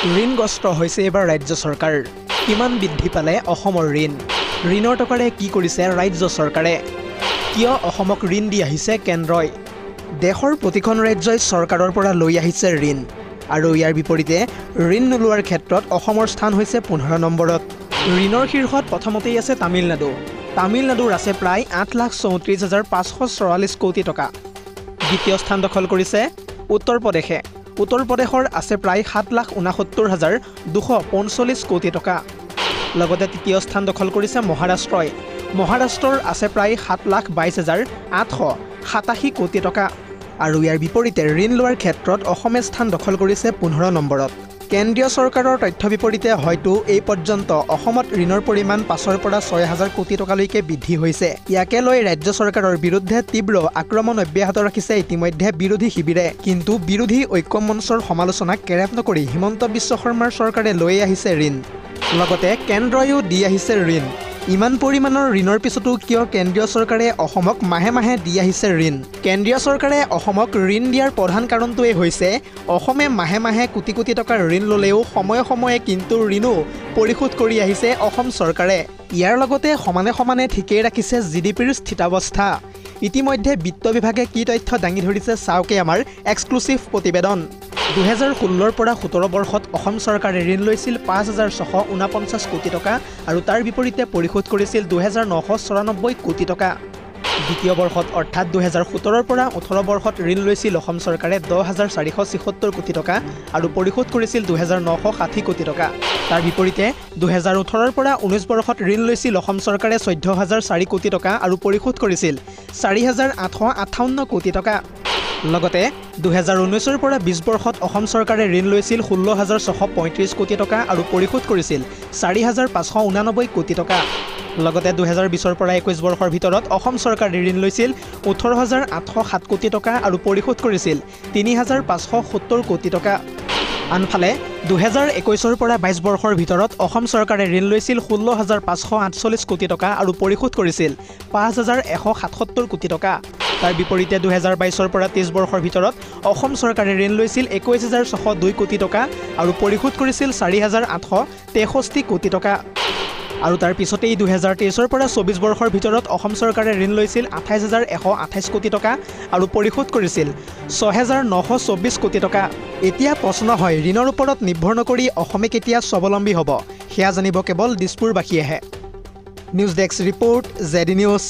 ঋণগ্ৰস্ত হৈছে এবাৰ ৰাজ্য চৰকাৰ। কিমান বৃদ্ধি পালে অসমৰ ঋণ? ঋণৰ টকাৰে কি কৰিছে ৰাজ্য চৰকাৰে? কিয় অসমক ঋণ দি আহিছে কেন্দ্ৰই? দেশৰ প্ৰতিখন ৰাজ্যই চৰকাৰৰ পৰা লৈ আহিছে ঋণ, আৰু ইয়াৰ বিপৰীতে ঋণ নোলোৱাৰ ক্ষেত্ৰত অসমৰ স্থান হৈছে 15 নম্বৰত। ঋণৰ শীৰ্ষত প্ৰথমতেই আছে তামিলনাডু। তামিলনাডুৰ আছে প্ৰায় 8,34,544 কোটি টকা। দ্বিতীয় স্থান দখল কৰিছে উত্তৰ প্ৰদেশে। উত্তৰ প্ৰদেশৰ আছে প্ৰায় 7,69,245 কোটি টকা। লগতে তৃতীয় স্থান দখল কৰিছে মহাৰাষ্ট্ৰই। মহাৰাষ্ট্ৰৰ আছে প্ৰায় 7,22,887 কোটি টকা। আৰু ইয়াৰ বিপৰীতে ঋণ লোৱাৰ ক্ষেত্ৰত অসমে স্থান দখল কৰিছে 15 নম্বৰত। কেন্দ্ৰীয় চৰকাৰৰ তথ্য বিপৰীতে হয়তো এই পৰ্যন্ত অসমত ঋণৰ পৰিমাণ 5,000 পৰা 6,000 কোটি টকালৈকে বৃদ্ধি হৈছে। ইয়াকে লৈ ৰাজ্য চৰকাৰৰ বিৰুদ্ধে তীব্ৰ আক্ৰমণ অব্যাহত ৰাখিছে ইতিমধ্যে বিৰোধী শিবিৰে। কিন্তু বিৰোধী ঐক্য মঞ্চৰ সমালোচনাক কেৰেপ নকৰি হিমন্ত বিশ্ব শৰ্মাৰ চৰকাৰে লৈ আহিছে ঋণ। লগতে কেন্দ্ৰইও দি আহিছে ঋণ। ইমান পৰিমাণৰ ঋণৰ পিছতো কিয় কেন্দ্ৰীয় চৰকাৰে অসমক মাহে মাহে দি আহিছে ঋণ? কেন্দ্ৰীয় চৰকাৰে অসমক ঋণ দিয়াৰ প্ৰধান কাৰণটোৱেই হৈছে অসমে মাহে মাহে কোটি কোটি টকাৰ ঋণ ল'লেও সময়ে সময়ে কিন্তু ঋণো পৰিশোধ কৰি আহিছে অসম চৰকাৰে। ইয়াৰ লগতে সমানে সমানে ঠিকেই ৰাখিছে GDPৰ স্থিতাৱস্থা। ইতিমধ্যে বিত্ত বিভাগে কি তথ্য দাঙি ধৰিছে চাওকে আমাৰ এক্সক্লুচিভ প্ৰতিবেদন। 2016 পৰা 17 বৰ্ষত অসম চৰকাৰে ঋণ লৈছিল 5,649 কোটি টকা, আৰু তাৰ বিপৰীতে পৰিশোধ কৰিছিল 2,994 কোটি টকা। দ্বিতীয় বৰ্ষত অৰ্থাৎ 2017 পৰা 18 বৰ্ষত ঋণ লৈছিল অসম চৰকাৰে 10,476 কোটি টকা, আৰু পৰিশোধ কৰিছিল 2,960 কোটি টকা। তাৰ বিপৰীতে 2018 পৰা 19 বৰ্ষত ঋণ লৈছিল অসম চৰকাৰে 14,004 কোটি টকা, আৰু পৰিশোধ কৰিছিল 4,858 কোটি টকা। লগতে 2019 পৰা 20 বৰ্ষত অসম চৰকাৰে ঋণ লৈছিল 16,635 কোটি টকা, আৰু পৰিশোধ কৰিছিল 4,589 কোটি টকা। লগতে 2020 পৰা 21 বৰ্ষৰ ভিতৰত অসম চৰকাৰে ঋণ লৈছিল 18,807 কোটি টকা, আৰু পৰিশোধ কৰিছিল 3,570 কোটি টকা। আনফালে 2021 পৰা 22 বৰ্ষৰ ভিতৰত অসম চৰকাৰে ঋণ লৈছিল 16,548 কোটি টকা, আৰু পৰিশোধ কৰিছিল 5,177 কোটি টকা। তাৰ বিপৰীতে 2022 পৰা 23 বৰ্ষৰ ভিতৰত অসম চৰকাৰে ঋণ লৈছিল 21,602 কোটি টকা, আৰু পৰিশোধ কৰিছিল 4,863 কোটি টকা। আৰু তাৰ পিছতেই 2023 পৰা 24 বৰ্ষৰ ভিতৰত অসম চৰকাৰে ঋণ লৈছিল 28,128 কোটি টকা, আৰু পৰিশোধ কৰিছিল 6,924 কোটি টকা। এতিয়া প্ৰশ্ন হয়, ঋণৰ ওপৰত নিৰ্ভৰ নকৰি অসমে কেতিয়া স্বাৱলম্বী হ'ব? সেয়া জানিব কেৱল দিছপুৰবাসীয়েহে। News desk report, ZD news.